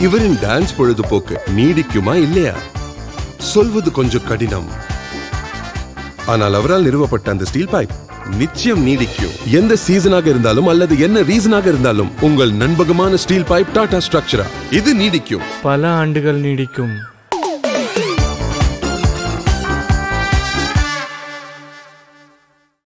இவரின் டான்ஸ் பொழுதுபோக்கு நீடிக்குமா இல்லையா? சொல்வது கொஞ்சம் கடினம். ஆனால் அவரால் நிறுவப்பட்ட அந்த ஸ்டீல் பைப் நிச்சயம் நீடிக்கும். எந்த சீசனாக இருந்தாலும் அல்லது என்ன ரீசனாக இருந்தாலும் உங்கள் நண்பகமான ஸ்டீல் பைப் டாடா ஸ்ட்ரக்சரா இது நீடிக்கும். பல ஆண்டுகள் நீடிக்கும்.